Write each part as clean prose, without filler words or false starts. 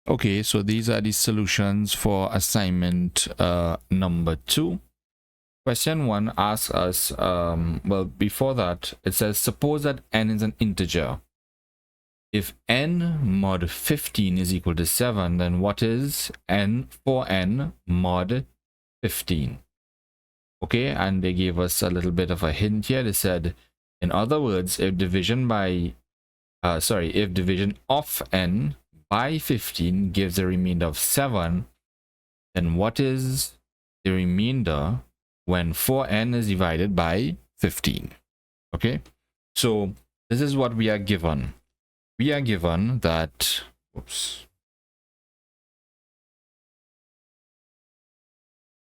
Okay, so these are the solutions for assignment number 2. Question 1 asks us, well, before that, it says, suppose that n is an integer. If n mod 15 is equal to 7, then what is n for n mod 15? Okay, and they gave us a little bit of a hint here. They said, in other words, if division of n by 15 gives a remainder of 7, then what is the remainder when 4n is divided by 15? Okay, so this is what we are given. We are given that,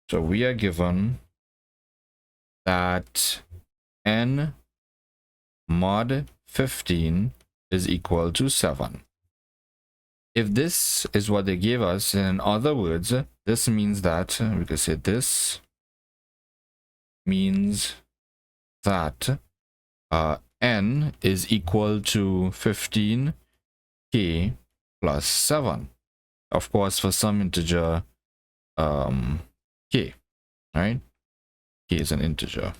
so we are given that n mod 15 is equal to 7. If this is what they gave us, in other words, this means that we could say this means that n is equal to 15k plus 7. Of course, for some integer k, right? K is an integer.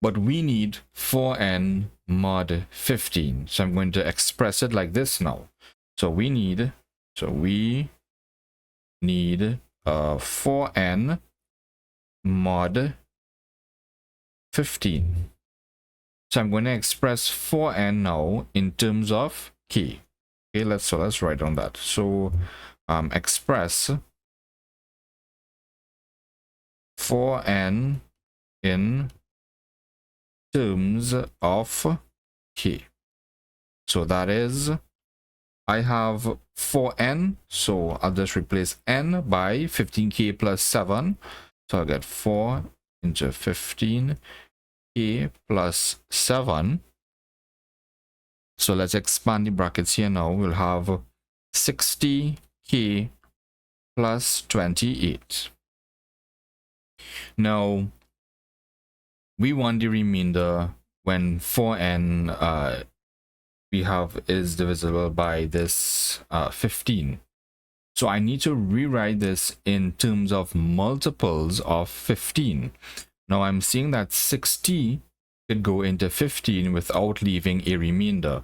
But we need 4n mod 15. So I'm going to express it like this now. So we need 4n mod 15. So I'm going to express 4n now in terms of k. Okay, let's write on that. So express 4n in terms of k. So that is, I have 4n, so I'll just replace n by 15k plus 7. So I'll get 4 into 15k plus 7. So let's expand the brackets here now. We'll have 60k plus 28. Now, we want the remainder when 4n we have is divisible by this 15. So I need to rewrite this in terms of multiples of 15. Now I'm seeing that 60 could go into 15 without leaving a remainder.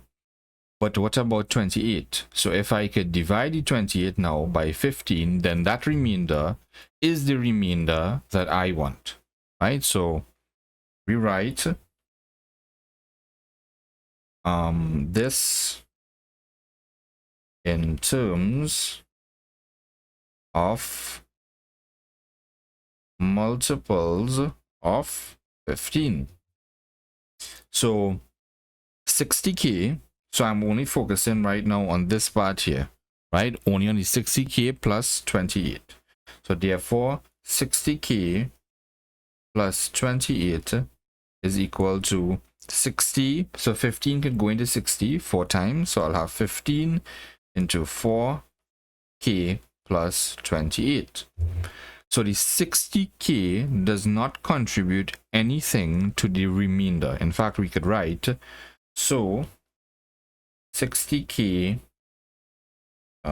But what about 28? So if I could divide the 28 now by 15, then that remainder is the remainder that I want, right? So rewrite this in terms of multiples of 15. So 60k, so I'm only focusing right now on this part here, right? Only on the 60k plus 28. So therefore 60k plus 28 is equal to 60. So 15 can go into 60 4 times. So I'll have 15 into 4k plus 28. So the 60k does not contribute anything to the remainder. In fact, we could write, so 60k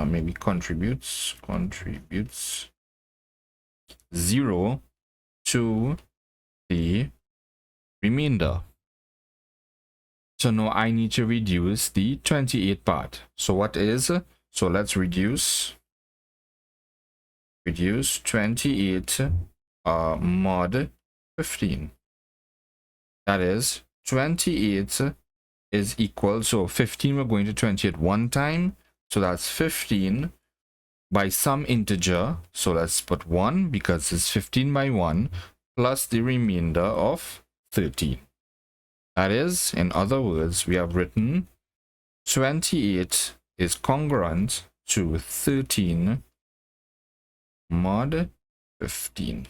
maybe contributes 0 to the remainder. So now I need to reduce the 28 part. So what is, so let's reduce 28 mod 15. That is 28 is equal, so 15 we're going to 28 one time, so that's 15 by some integer, so let's put 1 because it's 15 by 1 plus the remainder of 13. That is, in other words, we have written 28 is congruent to 13 mod 15.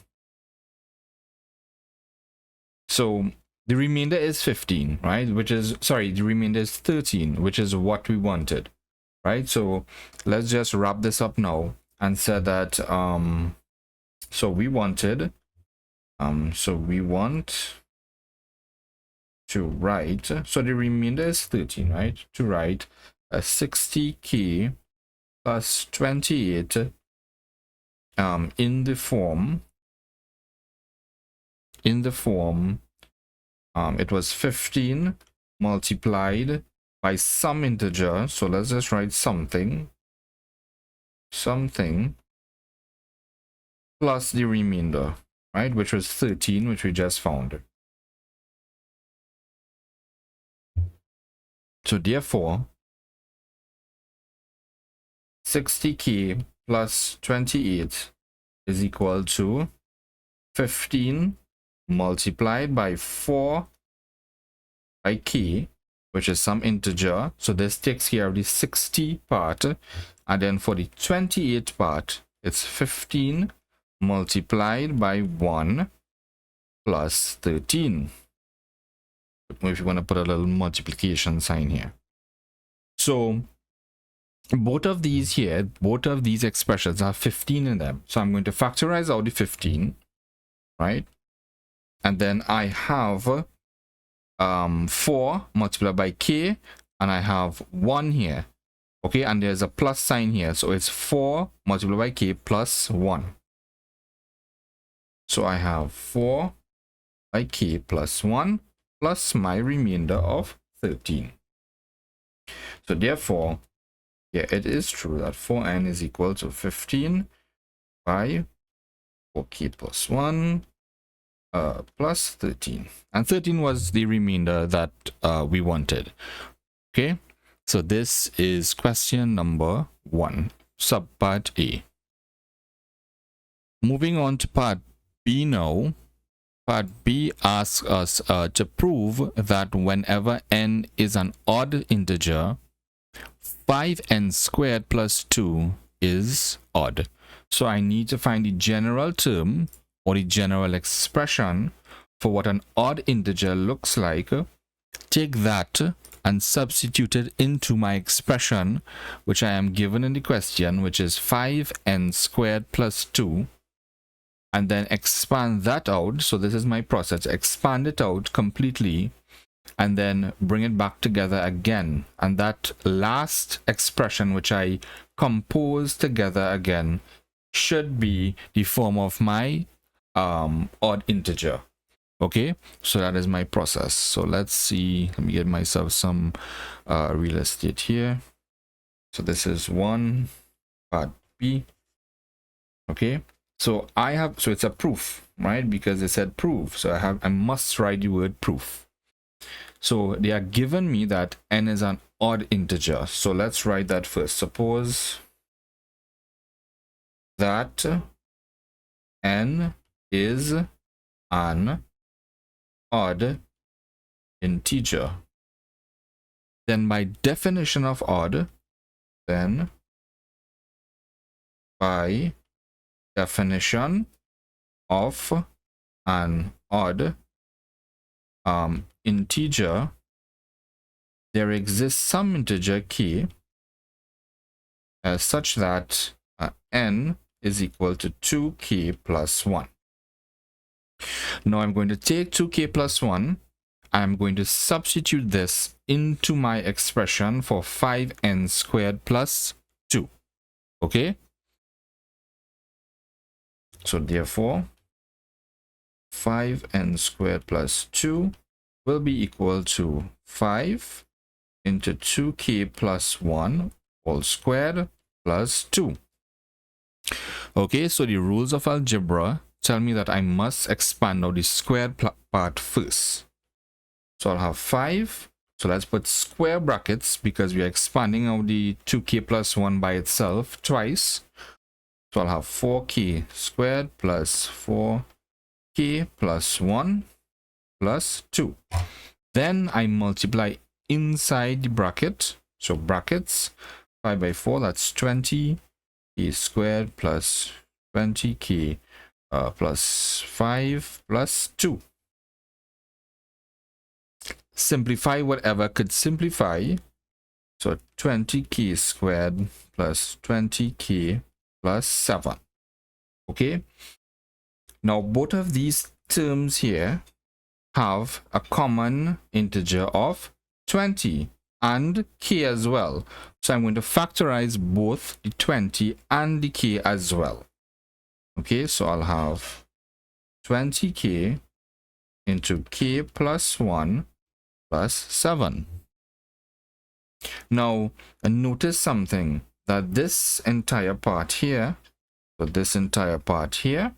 So the remainder is 15, right? Which is, sorry, the remainder is 13, which is what we wanted, right? So let's just wrap this up now and say that, so we wanted, so we want to write, so the remainder is 13, right? To write a 60k plus 28 in the form it was 15 multiplied by some integer. So let's just write something plus the remainder, right, which was 13, which we just found. So therefore 60k plus 28 is equal to 15 multiplied by 4 by k, which is some integer. So this takes care of the 60 part, and then for the 28 part, it's 15 multiplied by 1 plus 13. If you want to put a little multiplication sign here. So both of these expressions have 15 in them. So I'm going to factorize out the 15, right? And then I have 4 multiplied by k, and I have 1 here. Okay, and there's a plus sign here. So it's 4 multiplied by k plus 1. So I have 4 by k plus 1 plus my remainder of 13. So therefore, yeah, it is true that 4n is equal to 15 by 4k plus 1 plus 13. And 13 was the remainder that we wanted. Okay, so this is question number 1, subpart A. Moving on to part B now. Part B asks us to prove that whenever n is an odd integer, 5n squared plus 2 is odd. So I need to find the general term or the general expression for what an odd integer looks like. Take that and substitute it into my expression, which I am given in the question, which is 5n squared plus 2. And then expand that out. So this is my process. Expand it out completely and then bring it back together again. And that last expression, which I compose together again, should be the form of my odd integer. Okay, so that is my process. So let's see. Let me get myself some real estate here. So this is 1, part B. Okay. So so it's a proof, right? Because it said proof. So I must write the word proof. So they are given me that n is an odd integer. So let's write that first. Suppose that n is an odd integer. Then by definition of odd, then by definition of an odd integer, there exists some integer k such that n is equal to 2k plus 1. Now I'm going to take 2k plus 1. I'm going to substitute this into my expression for 5n squared plus 2. Okay? So therefore, 5n squared plus 2 will be equal to 5 into 2k plus 1 all squared plus 2. Okay, so the rules of algebra tell me that I must expand out the squared part first. So I'll have 5. So let's put square brackets because we are expanding out the 2k plus 1 by itself twice. So I'll have 4k squared plus 4k plus 1 plus 2. Then I multiply inside the bracket. So brackets 5 by 4, that's 20k squared plus 20k plus 5 plus 2. Simplify whatever could simplify. So 20k squared plus 20k plus 7. Okay, now both of these terms here have a common integer of 20, and k as well. So I'm going to factorize both the 20 and the k as well. Okay, so I'll have 20k into k plus 1 plus 7. Now, notice something, that this entire part here, so this entire part here,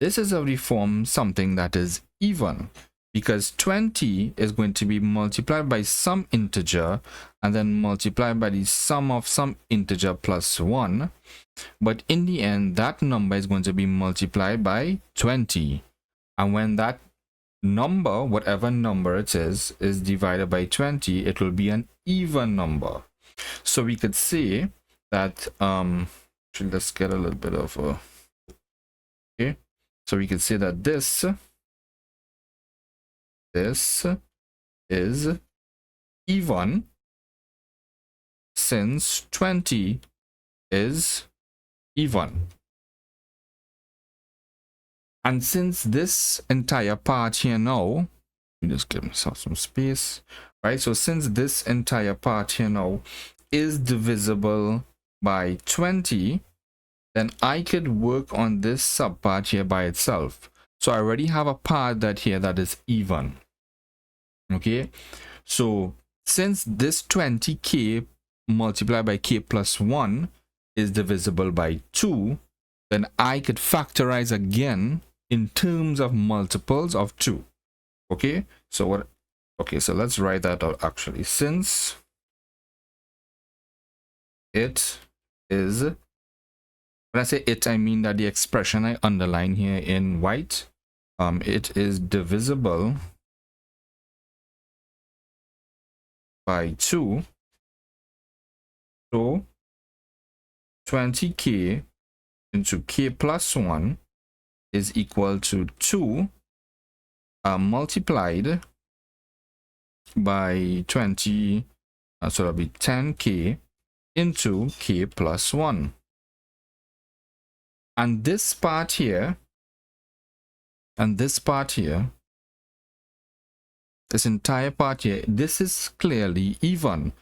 this is of the form something that is even, because 20 is going to be multiplied by some integer and then multiplied by the sum of some integer plus 1. But in the end, that number is going to be multiplied by 20. And when that number, whatever number it is divided by 20, it will be an even number. So we could say that, let's get a little bit of a, okay. So we could say that this is even since 20 is even. And since this entire part here now, let me just give myself some space, right? So since this entire part here now is divisible by 20, then I could work on this subpart here by itself. So I already have a part that here that is even. Okay, so since this 20k multiplied by k plus 1 is divisible by 2, then I could factorize again in terms of multiples of 2. Okay, so what? Okay, so let's write that out actually. Since it is, when I say it, I mean that the expression I underline here in white, it is divisible by 2. So 20k into k plus 1 is equal to 2 multiplied by 20, so that'll be 10k into k plus 1. And this part here, and this part here, this entire part here, this is clearly even,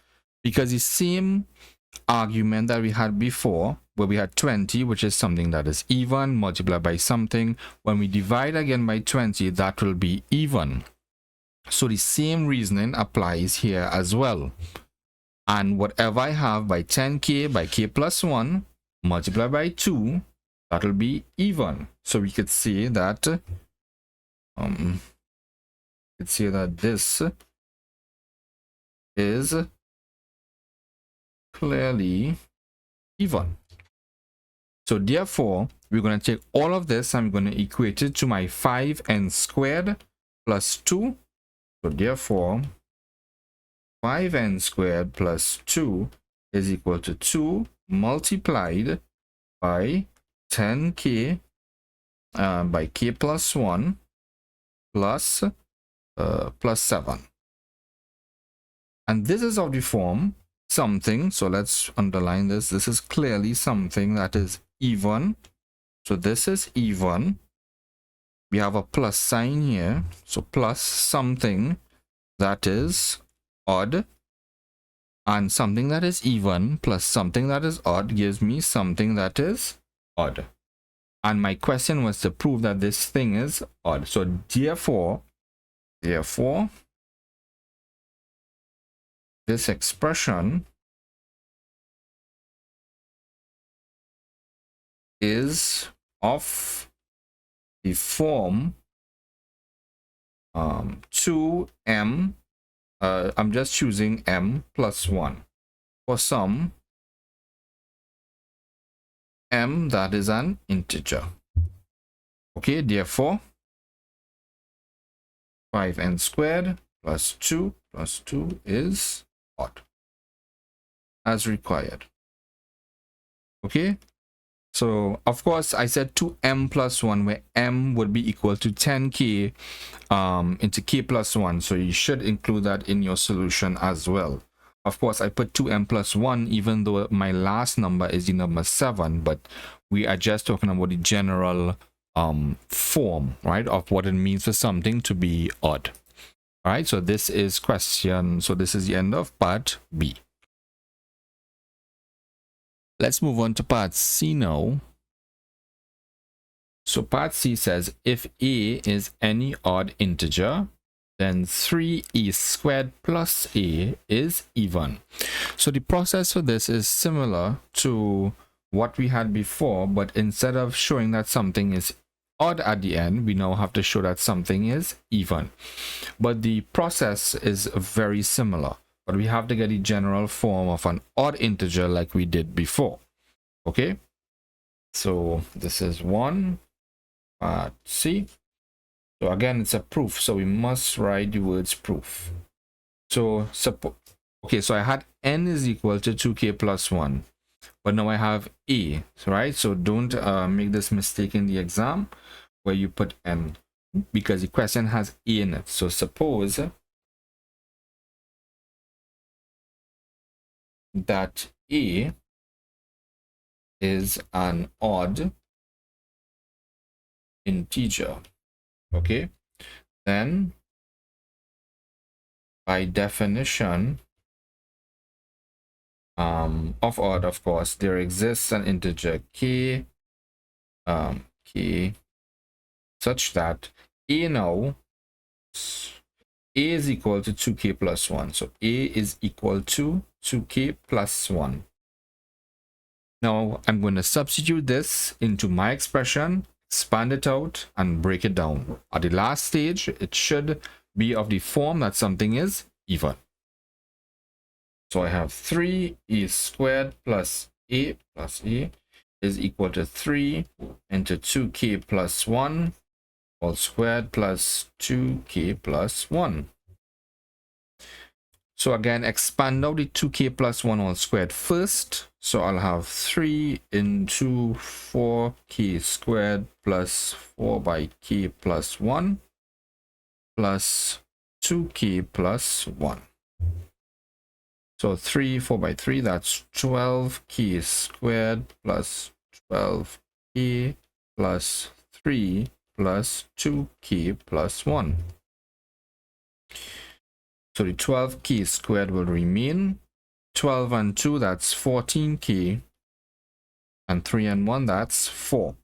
because the same argument that we had before, where we had 20, which is something that is even, multiplied by something, when we divide again by 20, that will be even. So the same reasoning applies here as well. And whatever I have by 10k by k plus 1 multiplied by 2, that will be even. So we could say that this is clearly even. So therefore, we're going to take all of this, I'm going to equate it to my 5n squared plus 2. So therefore, 5n squared plus 2 is equal to 2 multiplied by 10k by k plus 1 plus 7. And this is of the form something, so let's underline this. This is clearly something that is even. So this is even. We have a plus sign here, so plus something that is odd, and something that is even plus something that is odd gives me something that is odd. And my question was to prove that this thing is odd. So therefore this expression is of the form 2m, I'm just choosing m plus 1 for some m that is an integer. Okay, therefore 5n squared plus 2 is odd as required. Okay, so of course I said 2m plus 1, where m would be equal to 10k into k plus 1, so you should include that in your solution as well. Of course I put 2m plus 1 even though my last number is the number 7, but we are just talking about the general form, right, of what it means for something to be odd. All right, so this is question. So this is the end of part B. Let's move on to part C now. So part C says if a is any odd integer, then 3a squared plus a is even. So the process for this is similar to what we had before, but instead of showing that something is odd at the end, we now have to show that something is even. But the process is very similar, but we have to get the general form of an odd integer like we did before. Okay, so this is one part C. So again, it's a proof, so we must write the words proof. So okay, so I had n is equal to 2k plus 1, but now I have a, right? So don't make this mistake in the exam where you put n, because the question has a in it. So suppose that a is an odd integer, okay, then by definition of odd, of course, there exists an integer k k such that a now a is equal to 2k plus 1. So a is equal to 2k plus 1. Now I'm going to substitute this into my expression, expand it out, and break it down. At the last stage, it should be of the form that something is even. So I have 3a squared plus a is equal to 3 into 2k plus 1 all squared plus 2k plus 1. So again, expand out the 2k plus 1 all squared first. So I'll have 3 into 4k squared plus 4 by k plus 1 plus 2k plus 1. So 3, 4 by 3, that's 12k squared plus 12k plus 3 plus 2k plus 1. So the 12k squared will remain. 12 and 2, that's 14k. And 3 and 1, that's 4.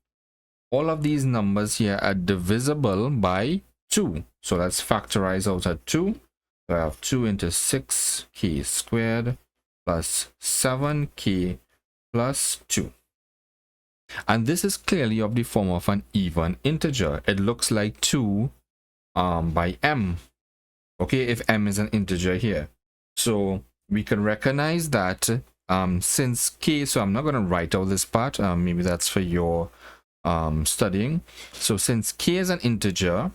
All of these numbers here are divisible by 2. So let's factorize out at 2. So I have 2 into 6k squared plus 7k plus 2. And this is clearly of the form of an even integer. It looks like 2 by m. Okay, if m is an integer here. So we can recognize that since k, so I'm not going to write out this part. Maybe that's for your studying. So since k is an integer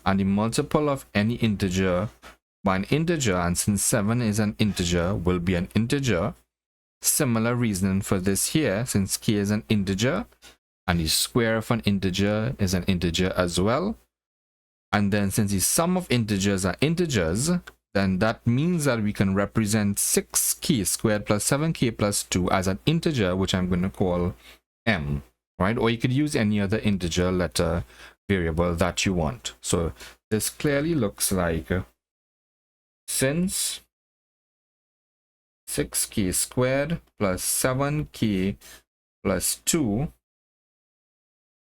and the multiple of any integer by an integer, and since 7 is an integer, will be an integer. Similar reasoning for this here, since k is an integer and the square of an integer is an integer as well. And then since the sum of integers are integers, then that means that we can represent 6k squared plus 7k plus 2 as an integer, which I'm going to call m, right? Or you could use any other integer letter variable that you want. So this clearly looks like since 6k squared plus 7k plus 2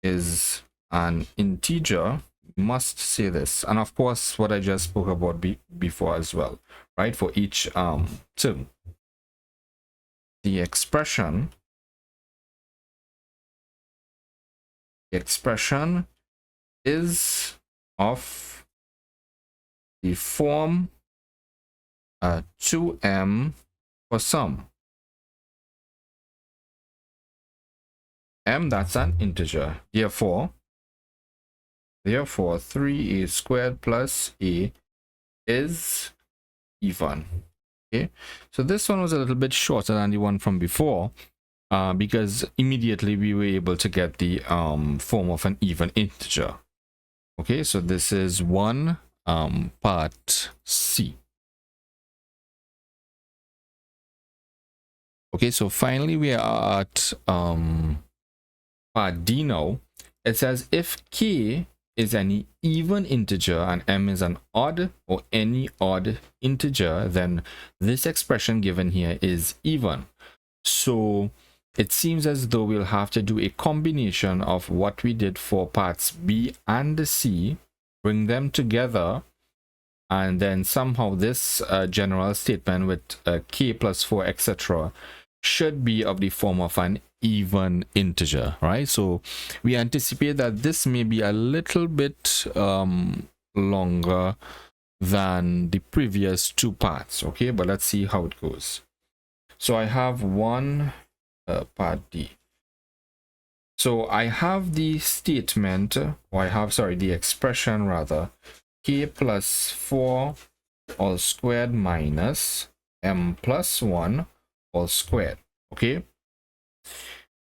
is an integer, we must say this. And of course, what I just spoke about before as well, right? For each term, the expression is of the form 2m for some. M, that's an integer. Therefore 3a squared plus a is even. Okay, so this one was a little bit shorter than the one from before because immediately we were able to get the form of an even integer. Okay, so this is one part C. Okay, so finally we are at part D now. It says if k is any even integer and m is an odd or any odd integer, then this expression given here is even. So it seems as though we'll have to do a combination of what we did for parts B and C, bring them together, and then somehow this general statement with k plus 4 etc should be of the form of an even integer, right? So we anticipate that this may be a little bit longer than the previous two parts, okay? But let's see how it goes. So I have one part D. So I have the statement, or I have, sorry, the expression rather, k plus 4 all squared minus m plus 1 all squared, okay?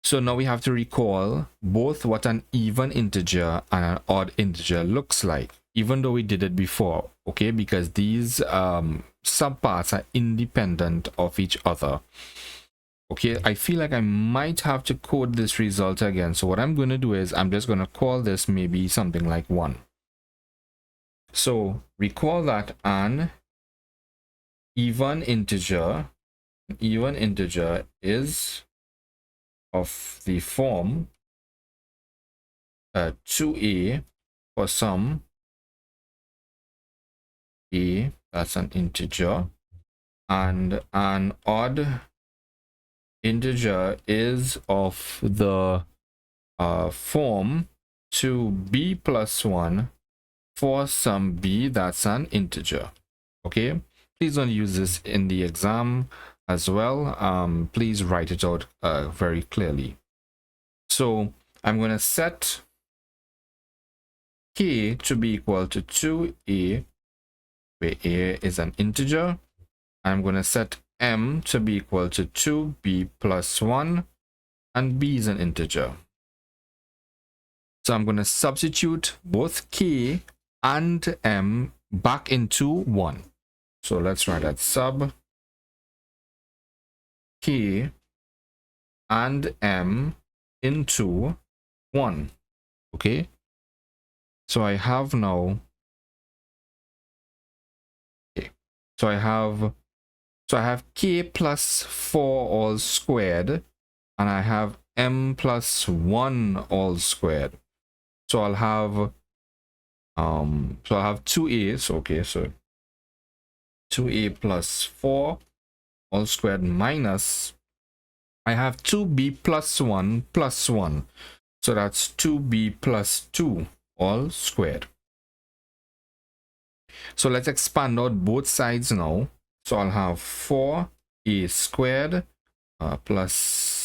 So now we have to recall both what an even integer and an odd integer looks like, even though we did it before, okay? Because these subparts are independent of each other. Okay, I feel like I might have to code this result again. So what I'm going to do is I'm just going to call this maybe something like 1. So recall that an even integer is of the form 2a for some a, that's an integer, and an odd integer is of the form 2b plus 1 for some b, that's an integer. Okay, please don't use this in the exam as well. Please write it out very clearly. So I'm going to set k to be equal to 2a, where a is an integer. I'm going to set m to be equal to 2b plus 1, and b is an integer. So I'm going to substitute both k and m back into 1. So let's write that sub k and m into 1. Okay, so I have now, okay, so I have k plus 4 all squared, and I have m plus 1 all squared. So I'll have 2a, okay, so 2a plus 4 all squared minus, I have 2b plus 1 plus 1, so that's 2b plus 2 all squared. So let's expand out both sides now. So I'll have 4a squared plus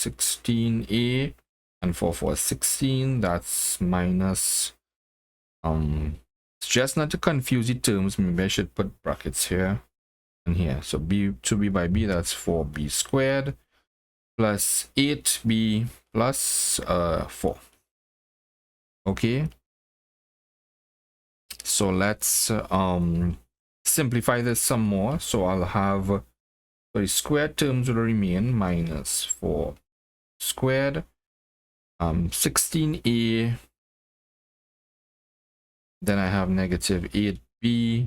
16a, and 4 4 16, that's minus it's just not to confuse the terms, maybe I should put brackets here and here. So b, 2b by b, that's 4b squared plus 8b plus 4. Okay, so let's simplify this some more. So I'll have, the squared terms will remain, minus 4 squared, 16a, then I have negative 8b,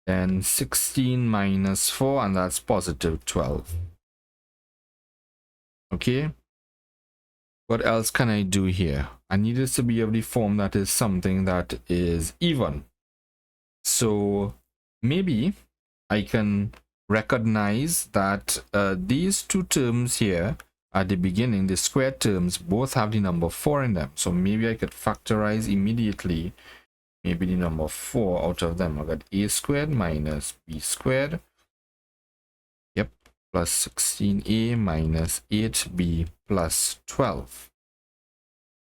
then 16 minus 4, and that's positive 12. Okay, what else can I do here? I need this to be of the form that is something that is even. So maybe I can recognize that these two terms here at the beginning, the squared terms, both have the number 4 in them. So maybe I could factorize immediately maybe the number 4 out of them. I got a squared minus b squared, yep, plus 16a minus 8b plus 12.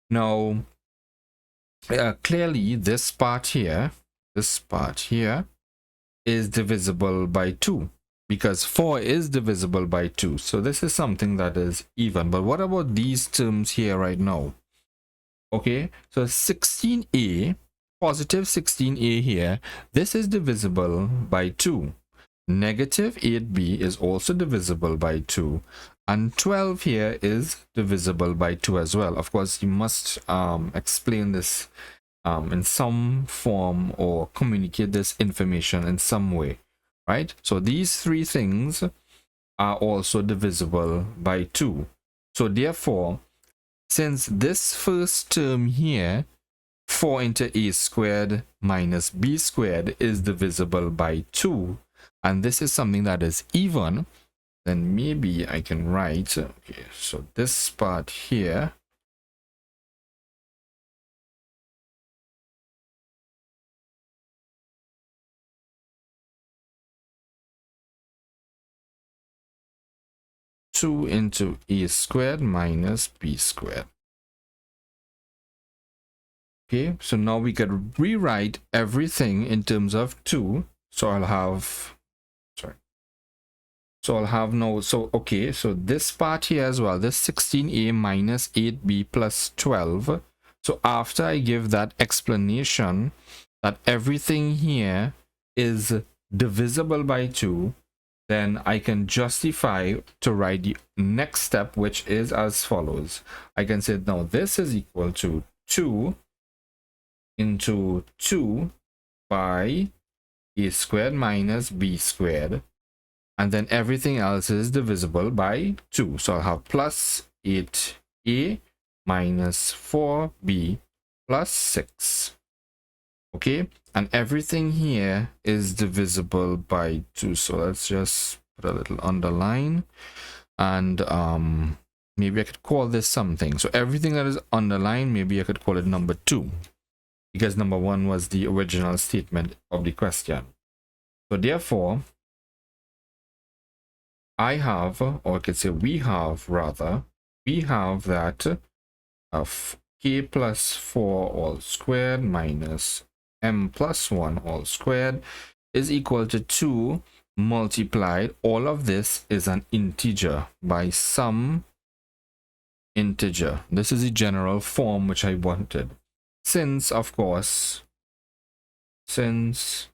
Now clearly this part here is divisible by 2, because 4 is divisible by 2. So this is something that is even. But what about these terms here right now? Okay, so 16a, positive 16a here, this is divisible by 2. Negative 8b is also divisible by 2. And 12 here is divisible by 2 as well. Of course, you must explain this in some form or communicate this information in some way, right? So these three things are also divisible by 2. So therefore, since this first term here, 4 into a squared minus b squared, is divisible by 2, and this is something that is even, then maybe I can write, okay, so this part here, two into a squared minus b squared. Okay, so now we could rewrite everything in terms of 2. So I'll have, sorry. So I'll have no, so okay, so this part here as well, this 16a minus 8b plus 12. So after I give that explanation that everything here is divisible by 2, then I can justify to write the next step, which is as follows. I can say, now this is equal to 2 into 2 by a squared minus b squared, and then everything else is divisible by 2. So I'll have plus 8a minus 4b plus 6. Okay, and everything here is divisible by 2. So let's just put a little underline, and maybe I could call this something. So everything that is underlined, maybe I could call it number 2, because number 1 was the original statement of the question. So therefore, I have, or I could say we have rather, we have that of k plus 4 all squared minus m plus 1 all squared is equal to 2 multiplied, all of this is an integer, by some integer. This is the general form which I wanted. Since, of course, since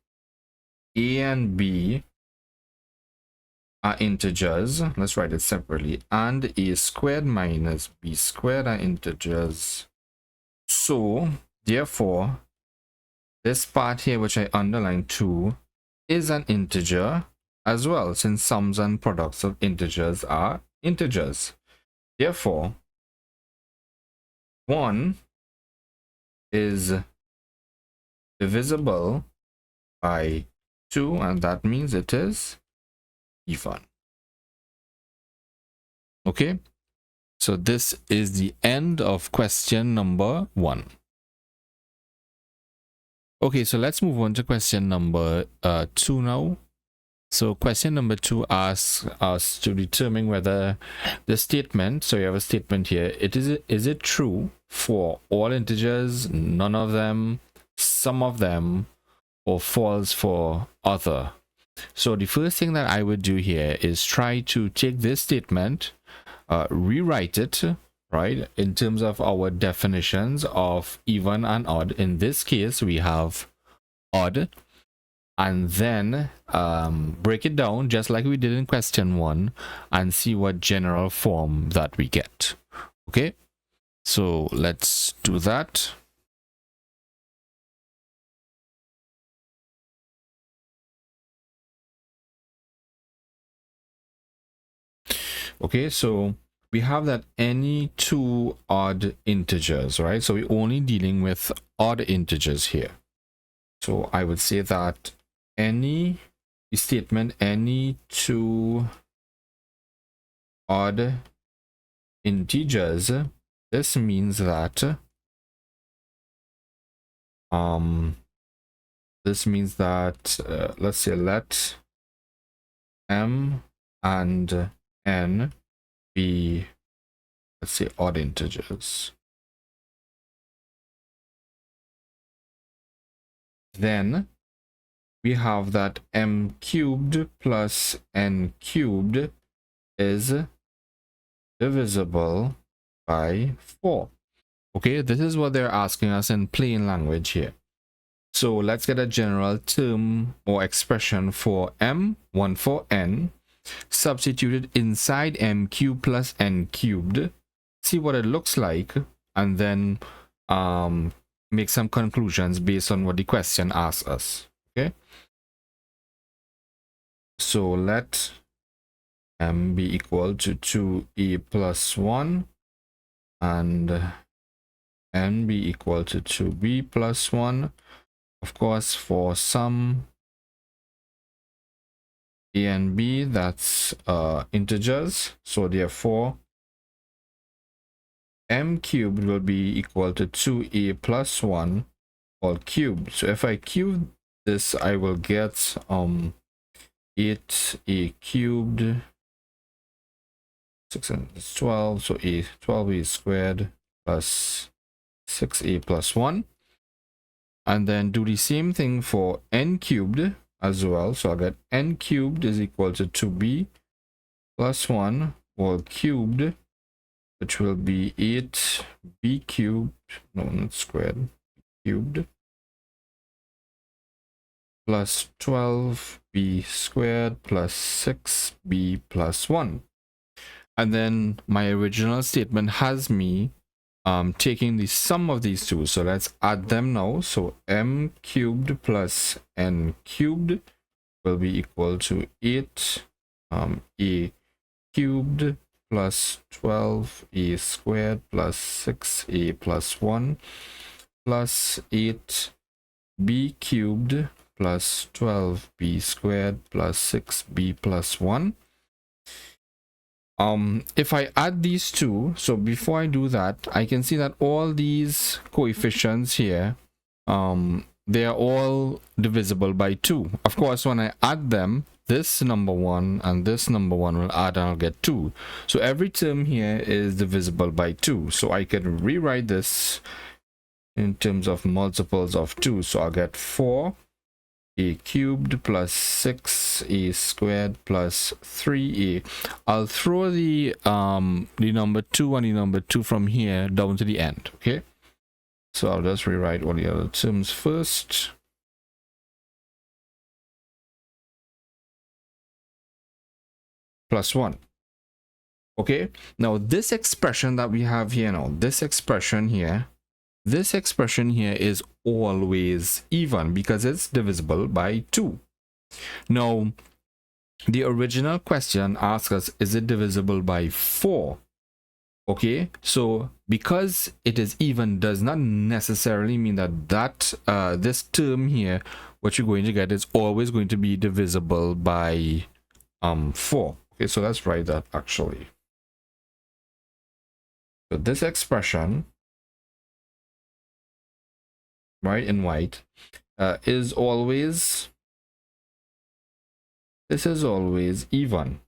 a and b are integers, let's write it separately, and a squared minus b squared are integers. So therefore, this part here, which I underlined 2, is an integer as well, since sums and products of integers are integers. Therefore, 1 is divisible by 2, and that means it is even. Okay, so this is the end of question number 1. Okay, so let's move on to question number 2 now. So question number 2 asks us to determine whether the statement, so you have a statement here, is it true for all integers, none of them, some of them, or false for other. So the first thing that I would do here is try to take this statement, rewrite it, right, in terms of our definitions of even and odd. In this case, we have odd, and then break it down just like we did in question 1 and see what general form that we get. Okay, so let's do that. Okay, so we have that any two odd integers, right? So we're only dealing with odd integers here. So I would say that any statement, any two odd integers, this means that let's say let m and n be, let's say, odd integers. Then we have that m cubed plus n cubed is divisible by 4. Okay, this is what they're asking us in plain language here. So let's get a general term or expression for m, one for n, substituted inside m cubed plus n cubed, see what it looks like, and then make some conclusions based on what the question asks us. Okay, so let m be equal to 2e plus 1 and n be equal to 2b plus 1. Of course, for some a and b, that's integers, so therefore m cubed will be equal to 2a plus 1 all cubed. So if I cube this, I will get 8a cubed, 6 and 12, so 12a squared plus 6a plus 1. And then do the same thing for n cubed as well. So I'll get n cubed is equal to 2b plus 1 all cubed, which will be 8b cubed, no, not squared, cubed, plus 12b squared plus 6b plus 1. And then my original statement has me taking the sum of these two, so let's add them now. So m cubed plus n cubed will be equal to 8 a cubed plus 12a squared plus 6a plus 1 plus 8b cubed plus 12b squared plus 6b plus 1. If I add these two, so before I do that, I can see that all these coefficients here, they are all divisible by 2. Of course, when I add them, this number 1 and this number 1 will add and I'll get 2. So every term here is divisible by 2. So I can rewrite this in terms of multiples of 2. So I'll get 4a cubed plus 6a squared plus 3a. I'll throw the number 2 and the number 2 from here down to the end. Okay, so I'll just rewrite all the other terms first. Plus 1. Okay, now this expression that we have here now, this expression here is always even because it's divisible by 2. Now, the original question asks us, is it divisible by 4? Okay, so because it is even does not necessarily mean that this term here, what you're going to get, is always going to be divisible by 4. Okay, so let's write that actually. So this expression, right, in white, is always even.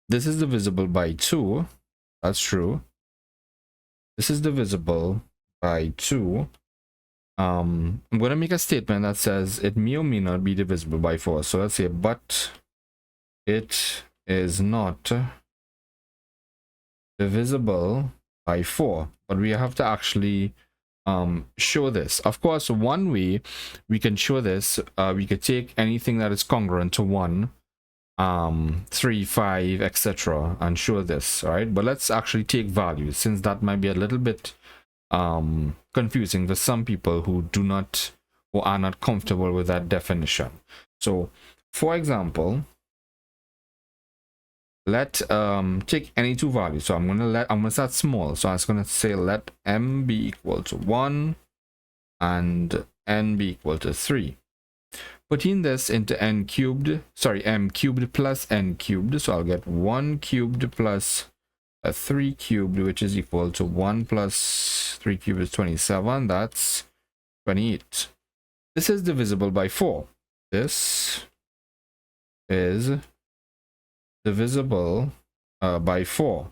This is divisible by 2. That's true. This is divisible by 2. I'm going to make a statement that says it may or may not be divisible by 4. So let's say, but it is not divisible by 4. But we have to actually show this. Of course, one way we can show this, we could take anything that is congruent to 1, 3, 5, etc., and show this. All right, but let's actually take values, since that might be a little bit confusing for some people who are not comfortable with that definition. So for example, let take any two values. So I'm gonna start small. So I was gonna say let m be equal to 1 and n be equal to 3. Putting this into m cubed plus n cubed, so I'll get 1 cubed plus 3 cubed, which is equal to 1 plus 3 cubed is 27. That's 28. This is divisible by 4. This is divisible by 4.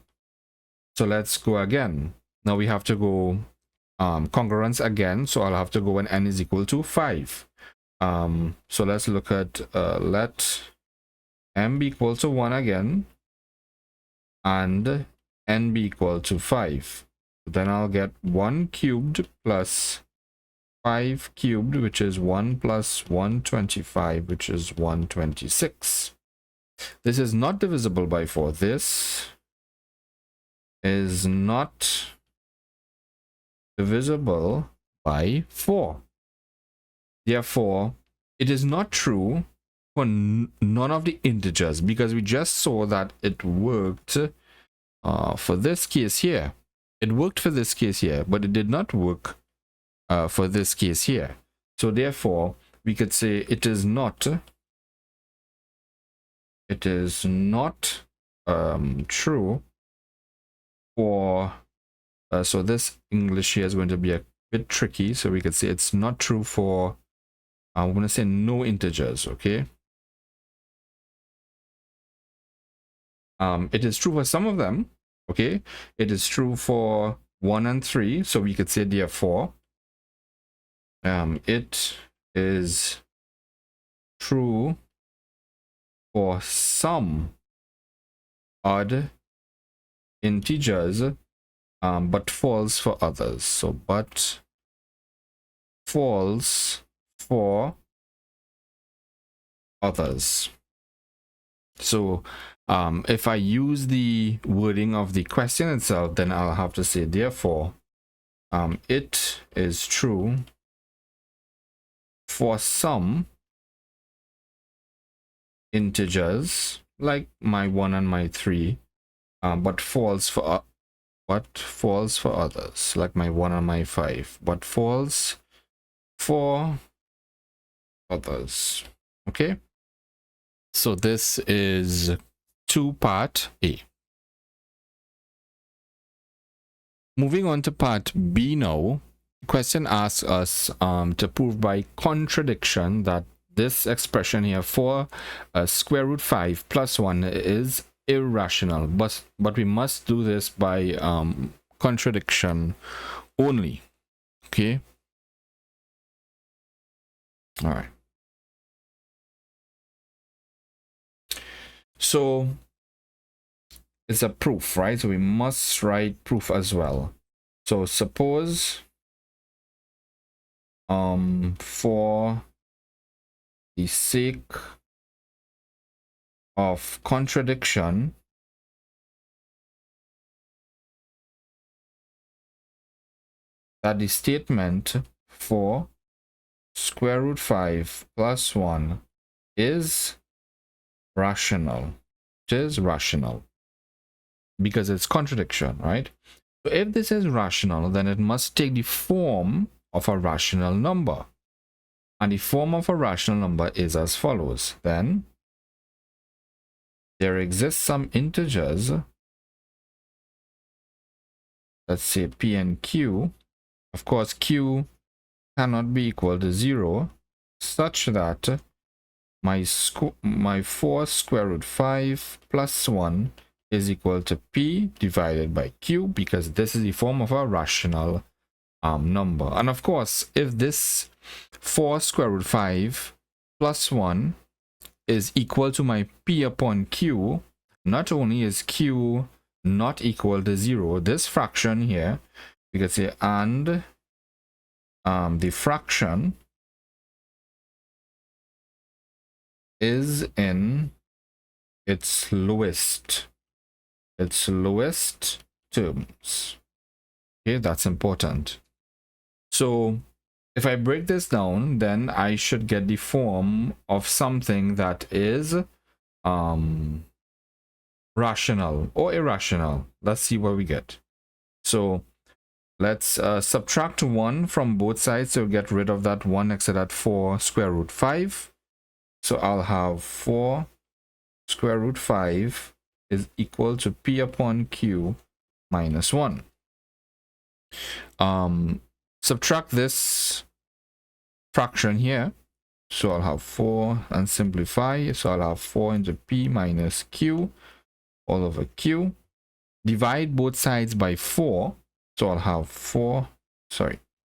So let's go again. Now we have to go congruence again, so I'll have to go when n is equal to 5. So let's look at let m be equal to 1 again and n be equal to 5. Then I'll get 1 cubed plus 5 cubed, which is 1 plus 125, which is 126. This is not divisible by 4. This is not divisible by 4. Therefore, it is not true for none of the integers, because we just saw that it worked for this case here. It worked for this case here, but it did not work for this case here. So therefore, we could say it is not true for so this English here is going to be a bit tricky, so we could say it's not true for I'm going to say no integers. Okay, it is true for some of them. Okay, it is true for 1 and 3, so we could say therefore it is true for some odd integers, but false for others. So but false for others. So if I use the wording of the question itself, then I'll have to say therefore it is true for some integers like my 1 and my 3, but false for others like my 1 and my 5, but false for others. Okay, so this is 2 part A. Moving on to part B now. The question asks us to prove by contradiction that this expression here for square root 5 plus 1 is irrational, but we must do this by contradiction only. Okay, all right. So it's a proof, right? So we must write proof as well. So suppose for the sake of contradiction, that the statement for square root 5 plus 1 is rational. It is rational because it's contradiction, right? So if this is rational, then it must take the form of a rational number. And the form of a rational number is as follows. Then there exists some integers, let's say P and Q. Of course, Q cannot be equal to 0, such that my 4 square root 5 plus 1 is equal to P divided by Q, because this is the form of a rational number. And of course, if this 4 square root 5 plus 1 is equal to my P upon Q, not only is Q not equal to 0, this fraction here, we could say, and the fraction is in its lowest terms. Okay, that's important. So if I break this down, then I should get the form of something that is rational or irrational. Let's see what we get. So let's subtract 1 from both sides to get rid of that 1 next to that 4 square root 5. So I'll have 4 square root 5 is equal to P upon Q minus 1. Subtract this fraction here. So I'll have 4 and simplify. So I'll have 4 into P minus Q all over Q. Divide both sides by 4. So I'll have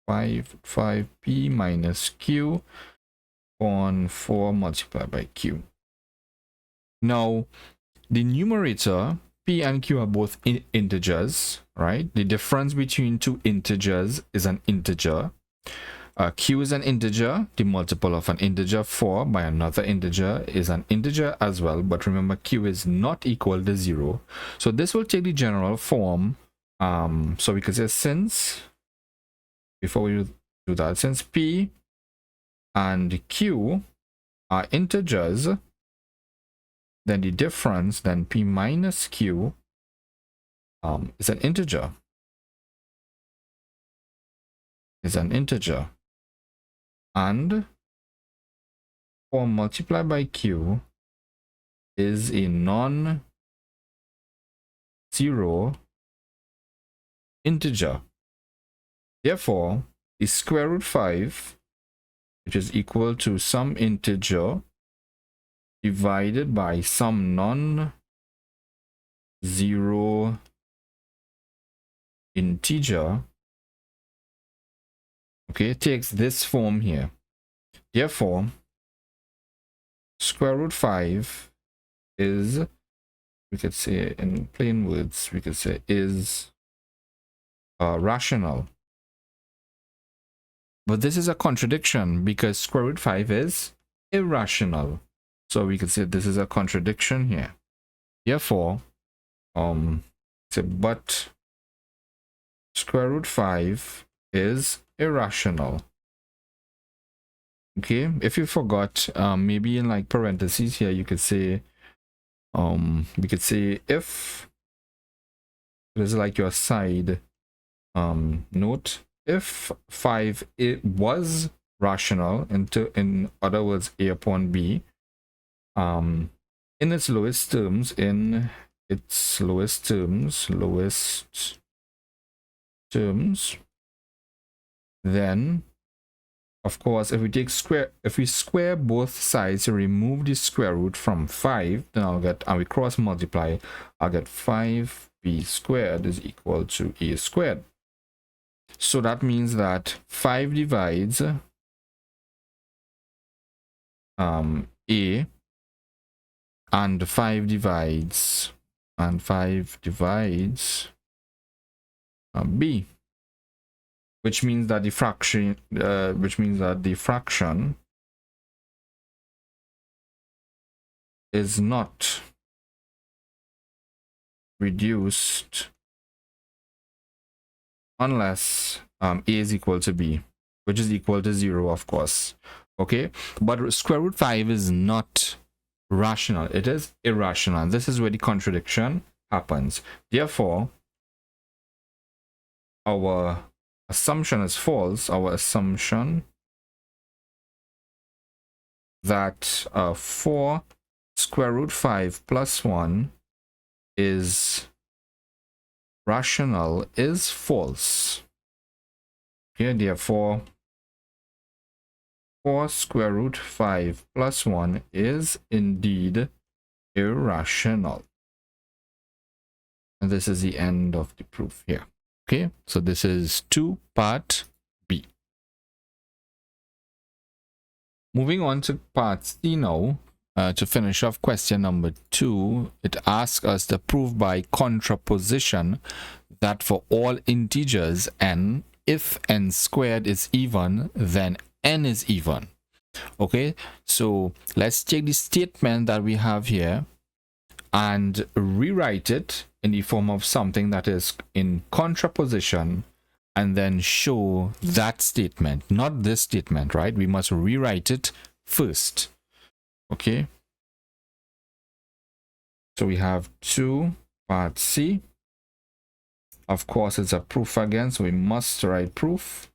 5P minus Q on 4 multiplied by Q. Now, the numerator, P and Q are both integers, right? The difference between two integers is an integer. Q is an integer. The multiple of an integer 4 by another integer is an integer as well. But remember, Q is not equal to 0. So this will take the general form. So we could say since before we do that, since P and Q are integers, then the difference, then P minus Q is an integer. And 4 multiplied by Q is a non-zero integer. Therefore, the square root 5, which is equal to some integer divided by some non-zero integer, okay, takes this form here. Therefore, square root 5 is, we could say in plain words, we could say is rational. But this is a contradiction because square root 5 is irrational. So we could say this is a contradiction here. Therefore, but square root 5 is irrational. Okay, if you forgot, maybe in like parentheses here, you could say, we could say if this is like your side note, if 5 it was rational, in other words, A upon B, in its lowest terms, then of course if we square both sides, remove the square root from 5, then I'll get, and we cross multiply, I'll get 5b squared is equal to a squared. So that means that 5 divides a, and 5 divides b, which means that the fraction is not reduced unless a is equal to b, which is equal to 0, of course. Okay, but square root 5 is not rational, it is irrational. This is where the contradiction happens. Therefore, our assumption is false. Our assumption that 4 square root 5 plus 1 is rational is false. Okay, therefore 4 square root 5 plus 1 is indeed irrational. And this is the end of the proof here. Okay, so this is 2 part B. Moving on to part C now, to finish off question number 2, it asks us to prove by contraposition that for all integers n, if n squared is even, then n is even. Okay, so let's take the statement that we have here and rewrite it in the form of something that is in contraposition, and then show that statement, not this statement, right? We must rewrite it first. Okay, so we have 2 part C. Of course, it's a proof again, so we must write proof.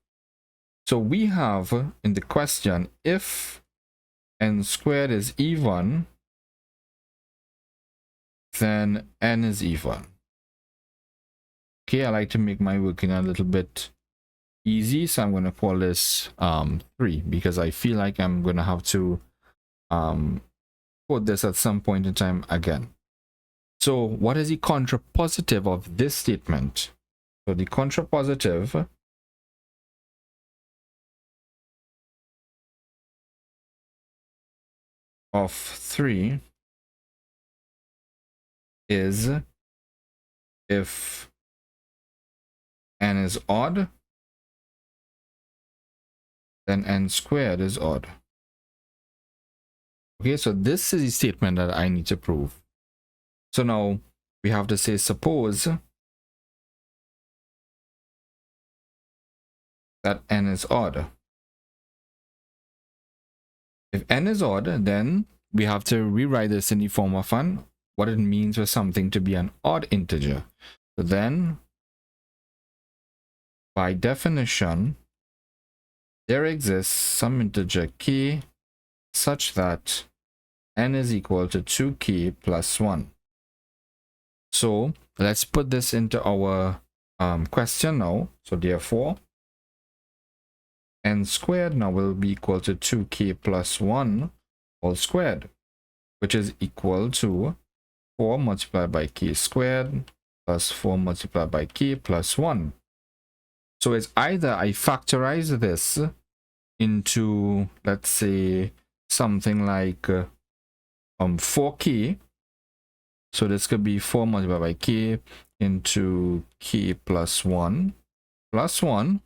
So we have in the question, if n squared is even, then n is even. Okay, I like to make my working a little bit easy, so I'm going to call this 3, because I feel like I'm going to have to put this at some point in time again. So what is the contrapositive of this statement? So the contrapositive of 3 is if n is odd, then n squared is odd. Okay, so this is the statement that I need to prove. So now we have to say, suppose that n is odd. If n is odd, then we have to rewrite this in the form of what it means for something to be an odd integer. So then, by definition, there exists some integer k such that n is equal to 2k plus 1. So let's put this into our question now. So therefore, n squared now will be equal to 2k plus 1 all squared, which is equal to 4 multiplied by k squared plus 4 multiplied by k plus 1. So it's either I factorize this into, let's say, something like 4k. So this could be 4 multiplied by k into k plus 1 plus 1.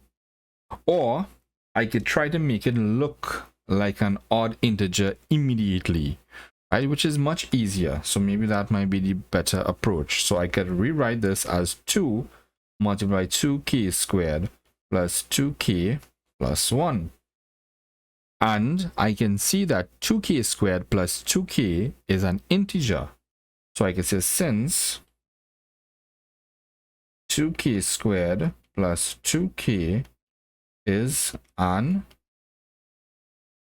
Or I could try to make it look like an odd integer immediately, right? Which is much easier. So maybe that might be the better approach. So I could rewrite this as 2 multiplied by 2k squared plus 2k plus 1. And I can see that 2k squared plus 2k is an integer. So I can say since 2k squared plus 2k is an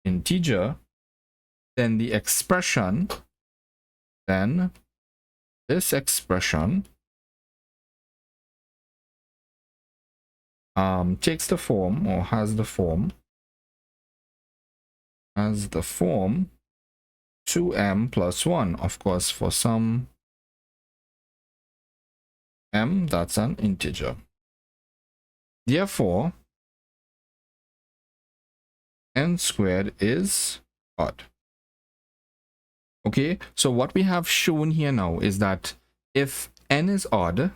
integer, then the expression, then this expression takes the form, or has the form 2m plus 1. Of course, for some m, that's an integer. Therefore, n squared is odd. Okay, so what we have shown here now is that if n is odd,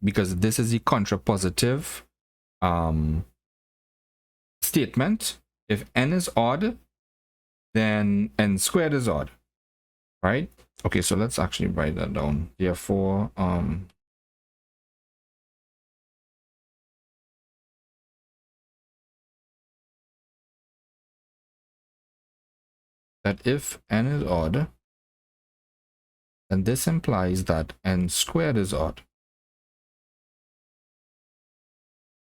because this is the contrapositive statement, if n is odd, then n squared is odd, right? Okay, so let's actually write that down. Therefore, that if n is odd, then this implies that n squared is odd.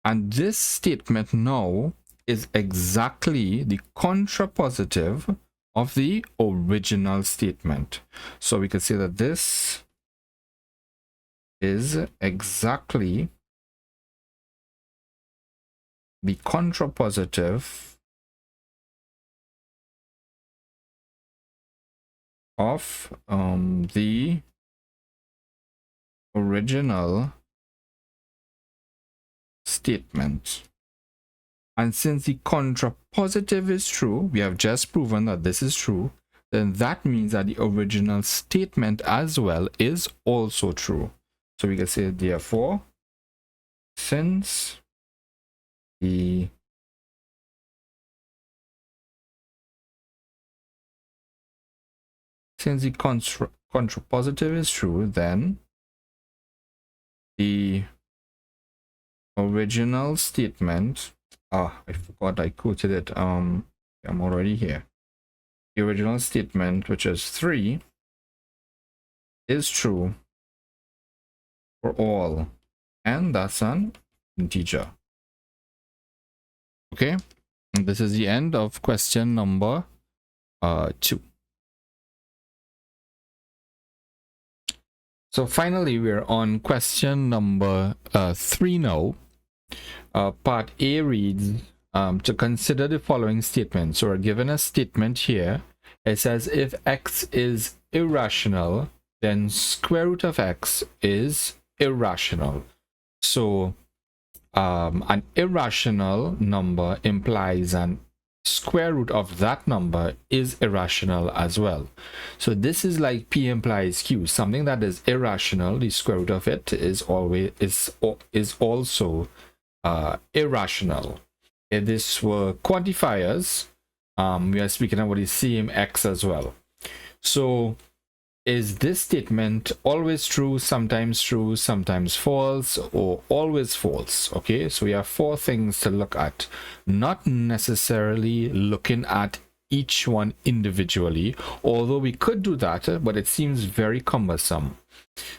And this statement now is exactly the contrapositive of the original statement. So we could say that this is exactly the contrapositive of the original statement. And since the contrapositive is true, we have just proven that this is true, then that means that the original statement as well is also true. So we can say, therefore, since the contrapositive is true, then the original statement, I forgot I quoted it, I'm already here. The original statement, which is 3, is true for all, and that's an integer. Okay, and this is the end of question number 2. So finally, we're on question number 3 now. Part A reads, to consider the following statement. So we're given a statement here. It says if x is irrational, then square root of x is irrational. So an irrational number implies an square root of that number is irrational as well. So this is like P implies Q. Something that is irrational, the square root of it is also irrational. If this were quantifiers, we are speaking about the same x as well. So is this statement always true, sometimes false, or always false? Okay, so we have four things to look at, not necessarily looking at each one individually, although we could do that, but it seems very cumbersome.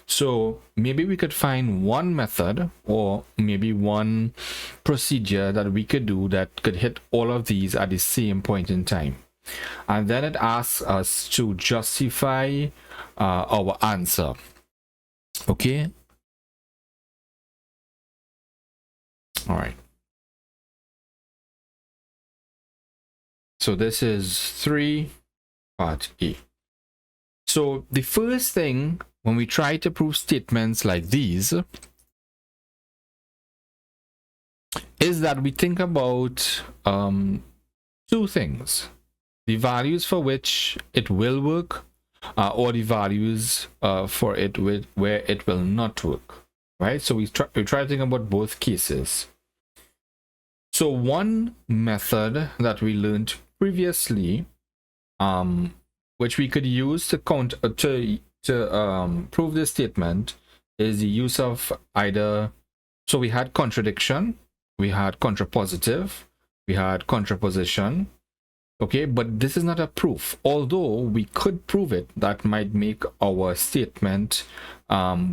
So maybe we could find one method or maybe one procedure that we could do that could hit all of these at the same point in time. And then it asks us to justify our answer. Okay. All right. So this is 3 part A. So the first thing when we try to prove statements like these is that we think about two things: the values for which it will work, or the values for it where it will not work, right? So we try to think about both cases. So one method that we learned previously, which we could use to prove this statement, is the use of either. So we had contradiction, we had contrapositive, we had contraposition. Okay, but this is not a proof. Although we could prove it, that might make our statement,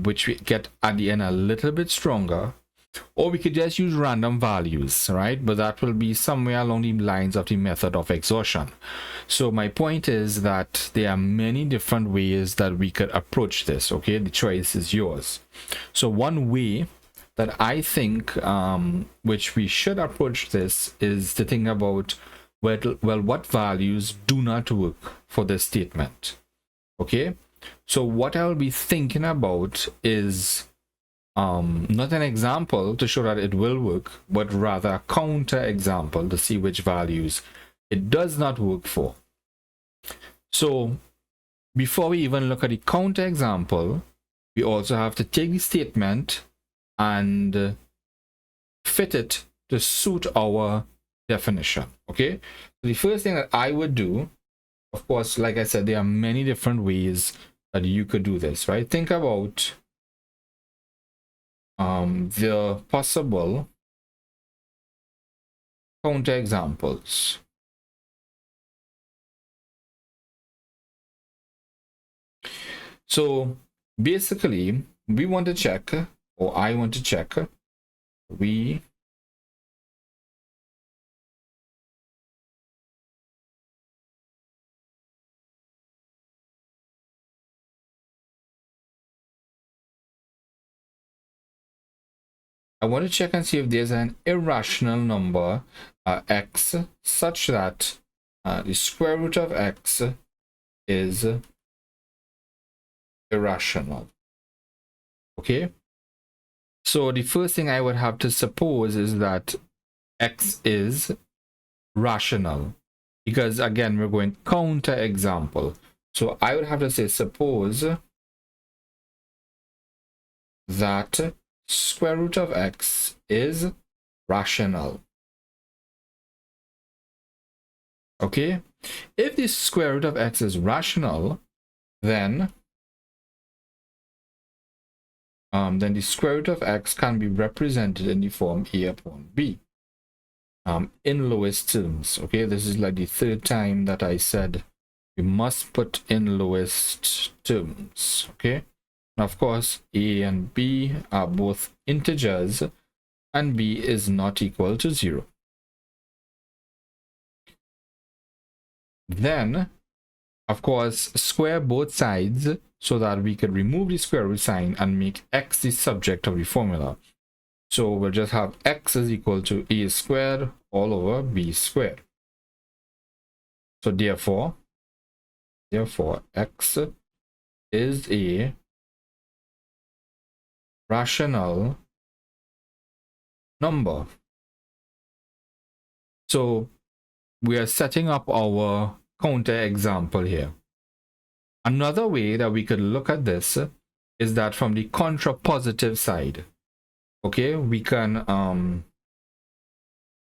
which we get at the end, a little bit stronger. Or we could just use random values, right? But that will be somewhere along the lines of the method of exhaustion. So my point is that there are many different ways that we could approach this. Okay, the choice is yours. So one way that I think which we should approach this is to think about, well, what values do not work for this statement. Okay, so what I'll be thinking about is not an example to show that it will work, but rather a counter example to see which values it does not work for. So before we even look at the counter example, we also have to take the statement and fit it to suit our definition. Okay, so the first thing that I would do, of course, like I said, there are many different ways that you could do this, right? Think about the possible counterexamples. So basically, we want to check, or I want to check, I want to check and see if there's an irrational number x such that the square root of x is irrational. Okay, so the first thing I would have to suppose is that x is rational, because again we're going counter example. So I would have to say, suppose that square root of x is rational. Okay, if the square root of x is rational, then the square root of x can be represented in the form a upon b in lowest terms. Okay, this is like the third time that I said we must put in lowest terms. Okay, and of course a and b are both integers and b is not equal to 0. Then of course square both sides so that we could remove the square root sign and make x the subject of the formula. So we'll just have x is equal to a squared all over b squared. So therefore x is a rational number. So we are setting up our counter example here. Another way that we could look at this is that from the contrapositive side. Okay, we can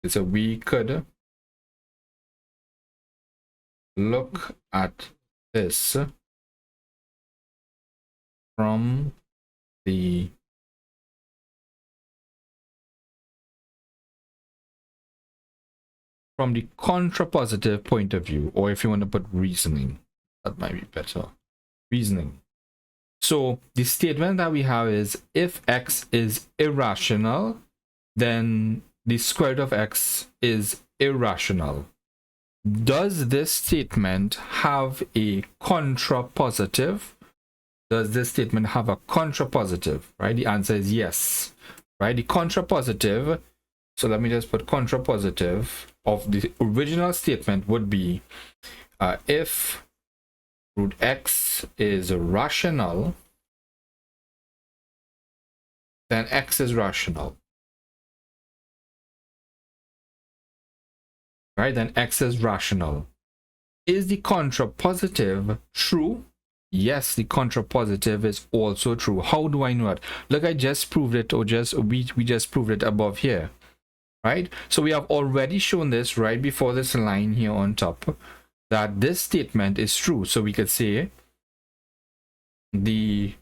so we could look at this from the contrapositive point of view, or if you want to put reasoning, that might be better. Reasoning. So the statement that we have is, if x is irrational, then the square root of x is irrational. Does this statement have a contrapositive? Does this statement have a contrapositive? Right? The answer is yes. Right? The contrapositive, so let me just put contrapositive of the original statement would be if root x is rational, then x is rational. Right? Then x is rational. Is the contrapositive true? Yes, the contrapositive is also true. How do I know it? Look, I just proved it, or we just proved it above here. Right? So we have already shown this right before this line here on top, that this statement is true. So we could say the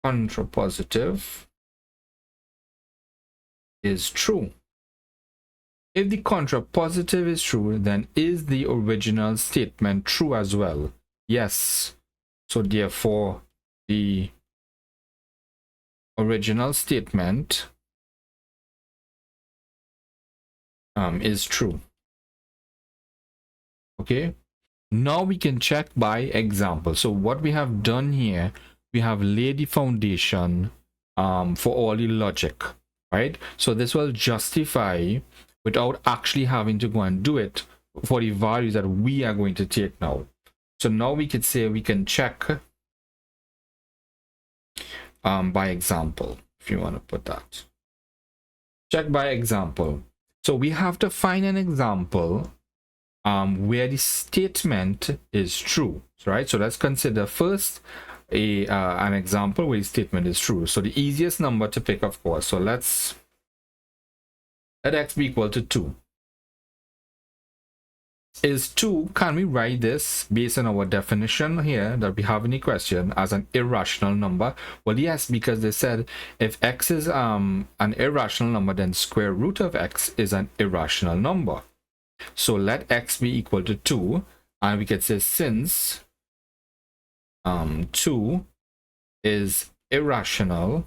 contrapositive is true. If the contrapositive is true, then is the original statement true as well? Yes. So therefore, the original statement is true. Okay. Now we can check by example. So what we have done here, we have laid the foundation for all the logic, right? So this will justify without actually having to go and do it for the values that we are going to take now. So now we could say we can check by example, if you want to put that. Check by example. So we have to find an example where the statement is true, right? So let's consider first an example where the statement is true. So the easiest number to pick, of course. So let x be equal to 2. Is 2, can we write this based on our definition here that we have in the question as an irrational number? Well, yes, because they said if x is an irrational number, then square root of x is an irrational number. So let x be equal to 2, and we could say since 2 is irrational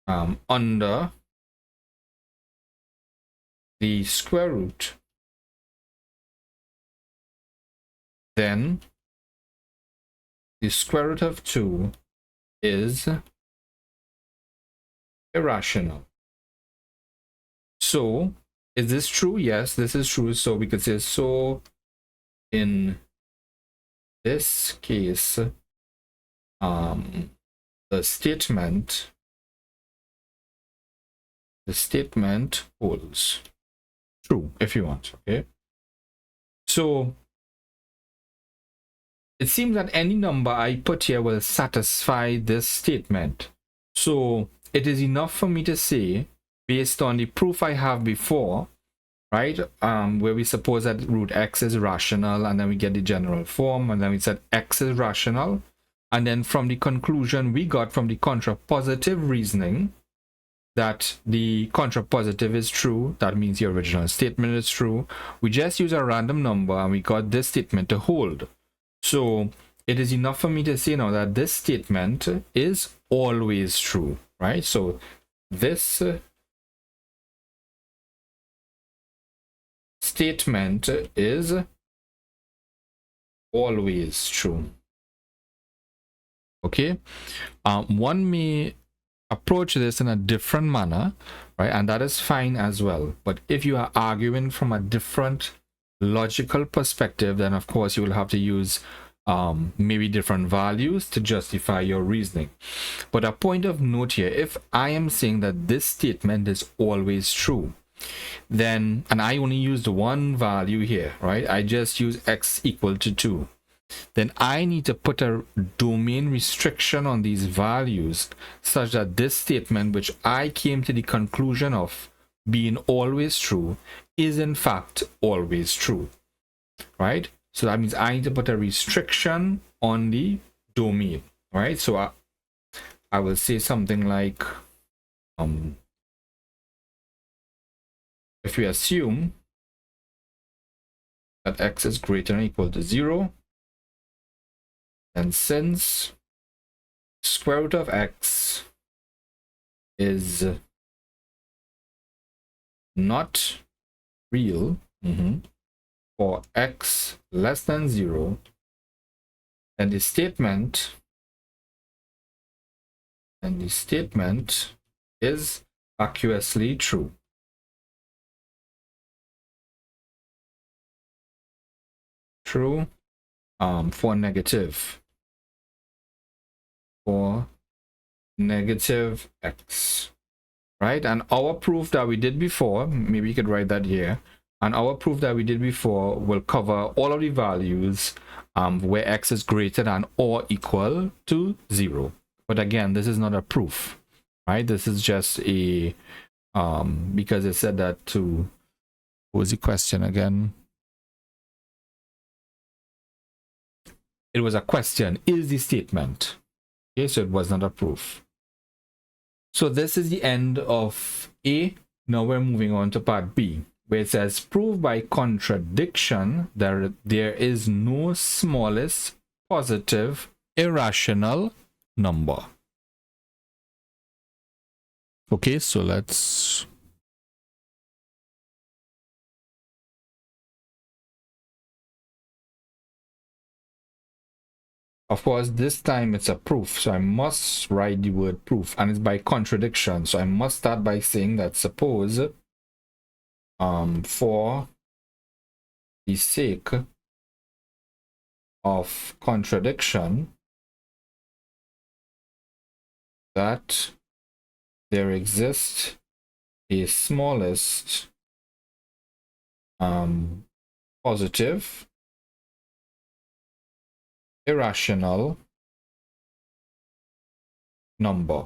under the square root, then the square root of 2 is irrational. So is this true? Yes, this is true. So we could say, so in this case, the statement holds true, if you want. Okay, so it seems that any number I put here will satisfy this statement. So it is enough for me to say, based on the proof I have before, right, where we suppose that root x is rational, and then we get the general form, and then we said x is rational, and then from the conclusion we got from the contrapositive reasoning that the contrapositive is true. That means the original statement is true. We just use a random number and we got this statement to hold. So it is enough for me to say now that this statement is always true, right? So this statement is always true. Okay, one may approach this in a different manner, right? And that is fine as well. But if you are arguing from a different logical perspective, then of course you will have to use maybe different values to justify your reasoning. But a point of note here, if I am saying that this statement is always true, then, and I only used one value here, right? I just use x equal to 2. Then I need to put a domain restriction on these values such that this statement, which I came to the conclusion of being always true, is in fact always true, right? So that means I need to put a restriction on the domain, right? So I will say something like, if we assume that x is greater than or equal to 0, then since square root of x is not real for x less than 0, then the statement is vacuously true. True for negative x, right? And our proof that we did before, maybe you could write that here, and our proof that we did before will cover all of the values where x is greater than or equal to 0. But again, this is not a proof, right? This is just a because it said that to, what was the question again? It was a question, is the statement. Okay, so it was not a proof. So this is the end of A. Now we're moving on to part B, where it says prove by contradiction that there is no smallest positive irrational number. Okay, so let's of course, this time it's a proof, so I must write the word proof, and it's by contradiction. So I must start by saying that suppose for the sake of contradiction that there exists a smallest positive irrational number.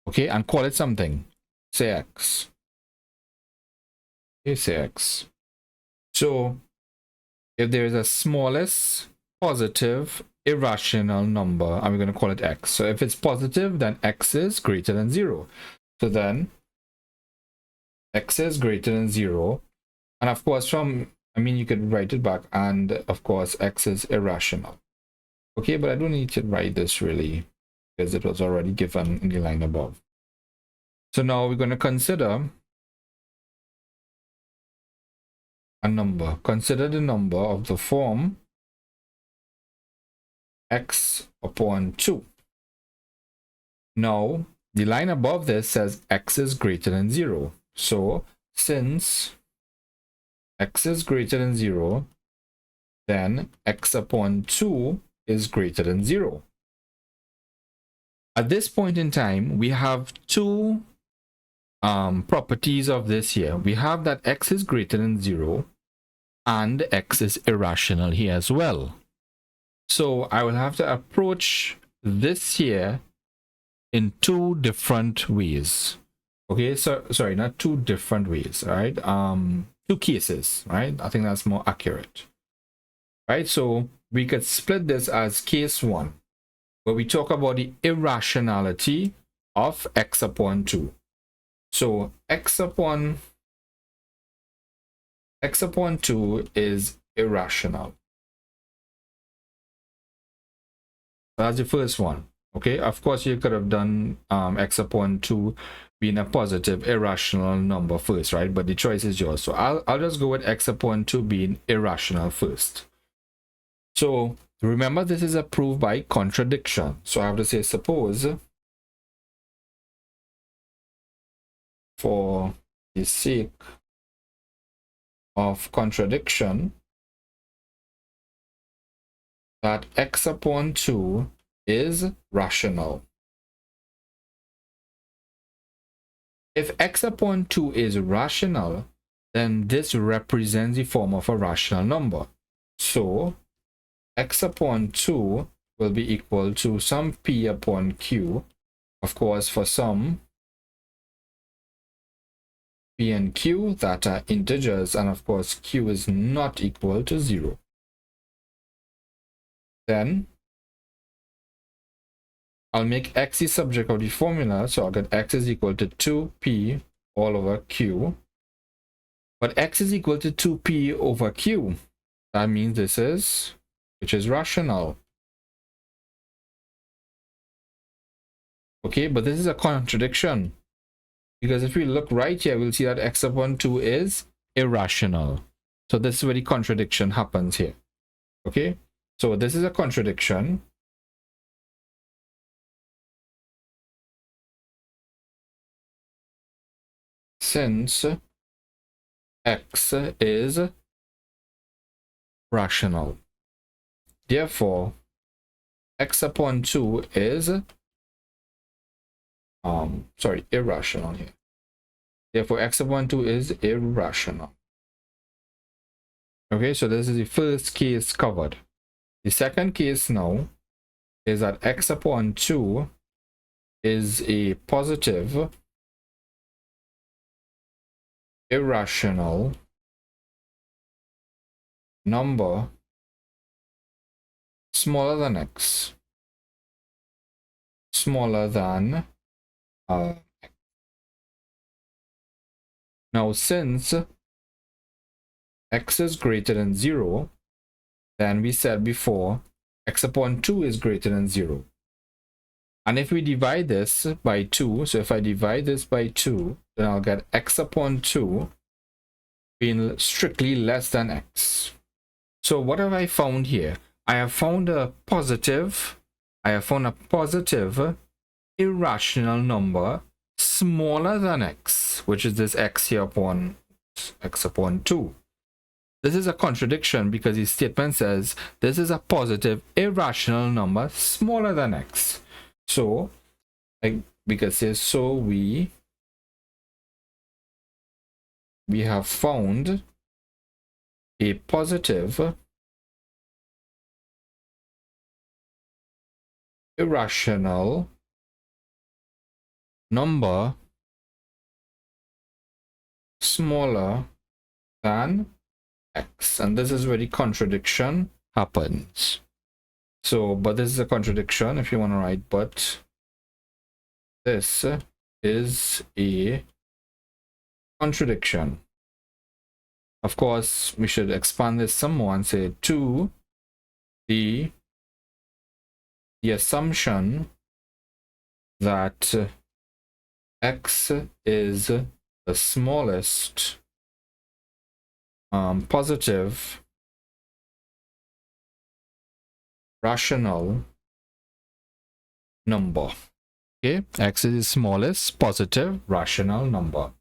Okay, and call it something. Say x. Okay, say x. So if there is a smallest positive irrational number, and we're going to call it x. So if it's positive, then x is greater than 0. So then x is greater than 0. And of course, you could write it back, and of course x is irrational. Okay, but I don't need to write this really because it was already given in the line above. So now we're going to consider a number. Consider the number of the form x upon 2. Now the line above this says x is greater than 0. So since x is greater than 0, then x upon 2 is greater than 0. At this point in time, we have two properties of this here. We have that x is greater than 0 and x is irrational here as well. So I will have to approach this here in two different ways. Okay, so sorry, not two different ways, right? Two cases, right? I think that's more accurate, right? So we could split this as case 1, where we talk about the irrationality of x upon 2. So x upon 2 is irrational. That's the first one. Okay, of course you could have done x upon 2 being a positive irrational number first, right? But the choice is yours. So I'll just go with x upon 2 being irrational first. So remember, this is a proof by contradiction. So I have to say, suppose for the sake of contradiction that x upon 2 is rational. If x upon 2 is rational, then this represents the form of a rational number. So x upon 2 will be equal to some p upon q. Of course, for some P and Q that are integers, and of course Q is not equal to 0. Then I'll make X the subject of the formula, so I'll get X is equal to 2P all over Q. But X is equal to 2P over Q. That means this is, which is rational. Okay, but this is a contradiction. Because if we look right here, we'll see that X upon 2 is irrational. So this is where the contradiction happens here. Okay, so this is a contradiction. Since X is rational. Therefore, X upon 2 is irrational here. Therefore, X upon 2 is irrational. Okay, so this is the first case covered. The second case now is that X upon 2 is a positive irrational number smaller than X. Smaller than now, since X is greater than 0, then we said before X upon 2 is greater than 0. And if we divide this by 2, so if I divide this by 2, then I'll get X upon 2 being strictly less than X. So what have I found here? I have found a positive irrational number smaller than X, which is this X here upon X upon 2. This is a contradiction because the statement says this is a positive irrational number smaller than X. So because here, so we have found a positive irrational number smaller than X, and this is where the contradiction happens. So, but this is a contradiction if you want to write, but this is a contradiction. Of course, we should expand this some more and say to the assumption that X is the smallest positive rational number. Okay, X is the smallest positive rational number.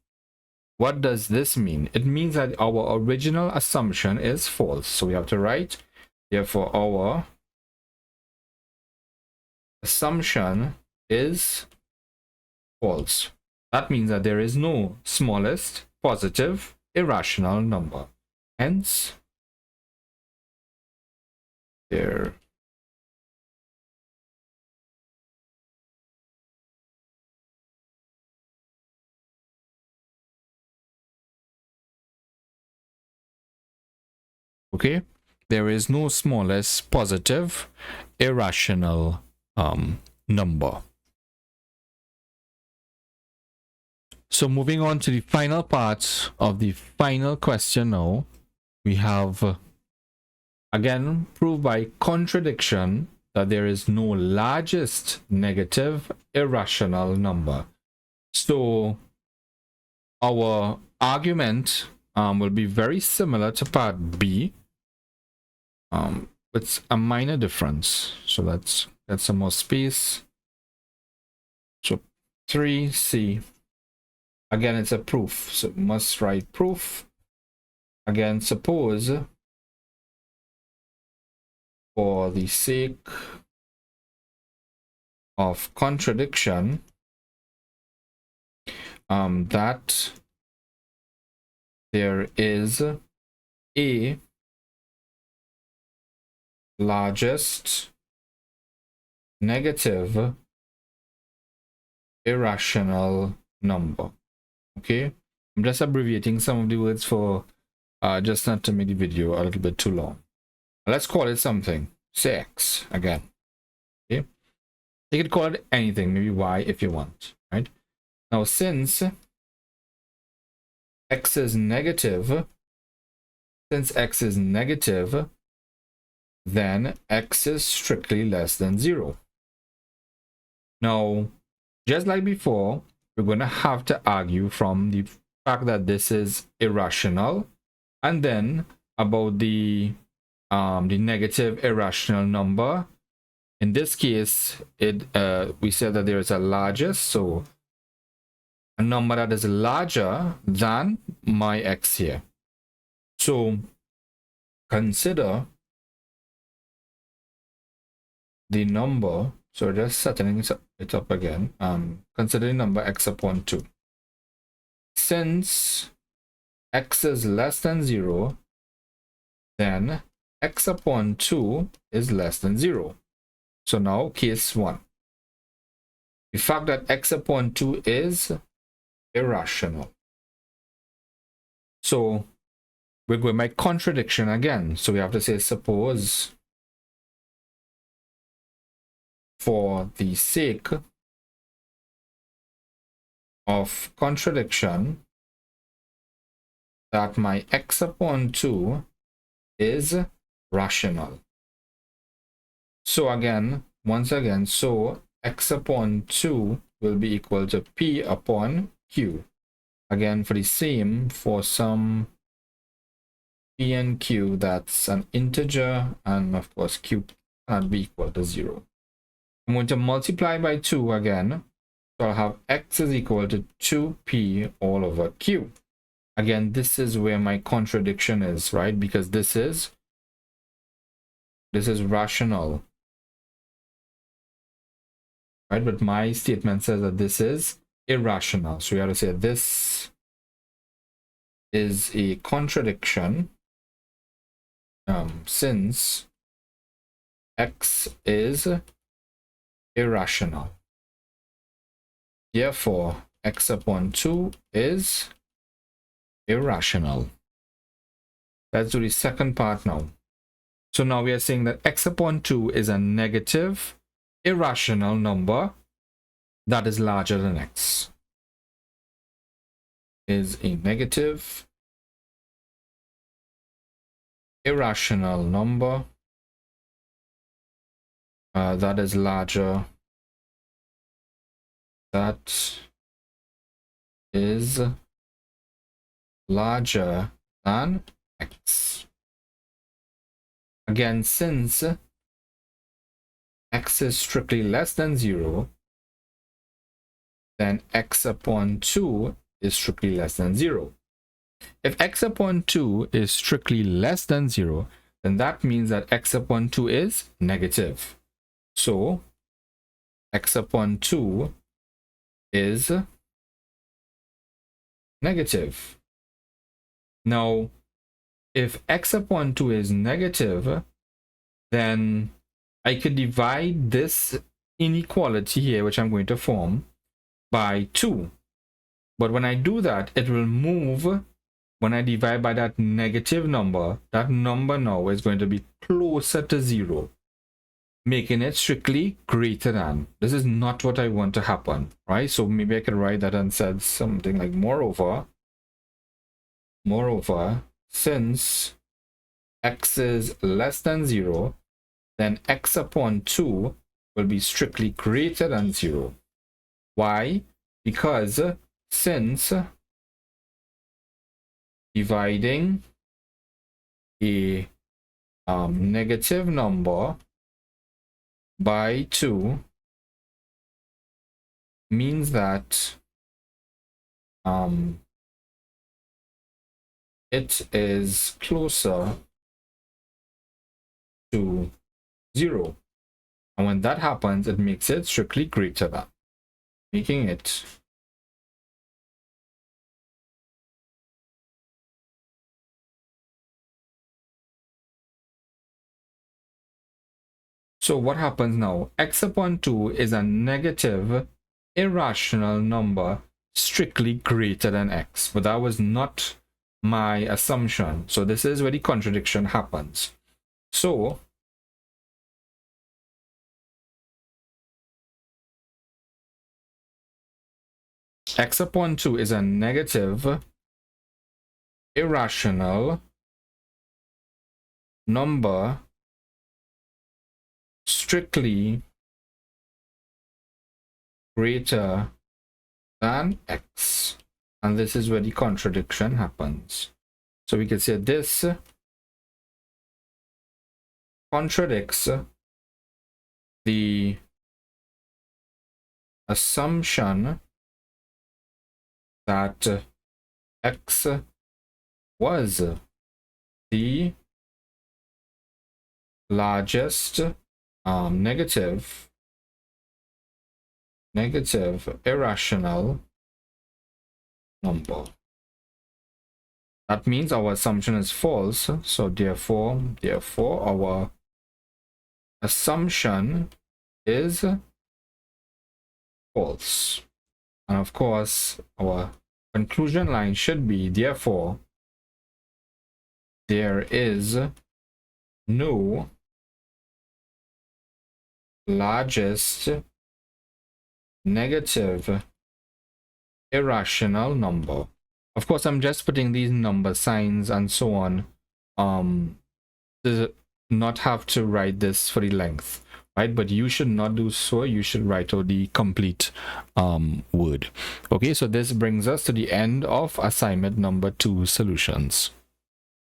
What does this mean? It means that our original assumption is false. So we have to write, therefore our assumption is false. That means that there is no smallest positive irrational number. Hence, there okay, there is no smallest positive irrational number. So moving on to the final part of the final question now, we have again proved by contradiction that there is no largest negative irrational number. So our argument will be very similar to part B, with a minor difference. So let's get some more space. So 3C. Again, it's a proof, so must write proof. Again, suppose for the sake of contradiction that there is a largest negative irrational number. Okay, I'm just abbreviating some of the words for just not to make the video a little bit too long. Let's call it something. Say X again. Okay. You could call it anything, maybe Y if you want, right? Now, since X is negative, then X is strictly less than 0. Now, just like before, we're going to have to argue from the fact that this is irrational, and then about the negative irrational number. In this case, we said that there is a largest, so a number that is larger than my X here. So consider the number, so just setting it up again, consider the number X upon 2. Since X is less than 0, then X upon 2 is less than 0. So now case 1. The fact that X upon 2 is irrational. So we're going by contradiction again. So we have to say, suppose for the sake of contradiction that my X upon 2 is rational. So again, once again, so X upon 2 will be equal to P upon Q. Again, for the same, for some P and Q, that's an integer, and of course Q cannot be equal to 0. I'm going to multiply by 2 again, so I'll have X is equal to 2P all over Q. Again, this is where my contradiction is, right? Because this is rational, right? But my statement says that this is irrational. So we have to say this is a contradiction since X is irrational. Therefore, X upon 2 is irrational. Let's do the second part now. So now we are saying that X upon 2 is a negative irrational number that is larger than X. Is a negative irrational number that is larger, than X. Again, since X is strictly less than 0, then X upon 2 is strictly less than 0. If X upon 2 is strictly less than 0, then that means that X upon 2 is negative. So X upon 2 is negative. Now, if X upon 2 is negative, then I could divide this inequality here, which I'm going to form, by 2. But when I do that, it will move. When I divide by that negative number, that number now is going to be closer to 0, making it strictly greater than. This is not what I want to happen, right? So maybe I could write that and said something like moreover, since X is less than 0, then X upon 2 will be strictly greater than 0. Why? Because since dividing a negative number by 2 means that it is closer to 0. And when that happens, it makes it strictly greater than, making it so what happens now? X upon 2 is a negative irrational number strictly greater than x, but that was not my assumption. So this is where the contradiction happens. So x upon 2 is a negative irrational number strictly greater than x, and this is where the contradiction happens. So we can say this contradicts the assumption that x was the largest negative irrational number. That means our assumption is false. So therefore our assumption is false. And of course, our conclusion line should be, therefore, there is no largest negative irrational number. Of course, I'm just putting these number signs and so on to not have to write this for the length, right? But you should not do so. You should write out the complete word. Okay, so this brings us to the end of assignment number 2 solutions.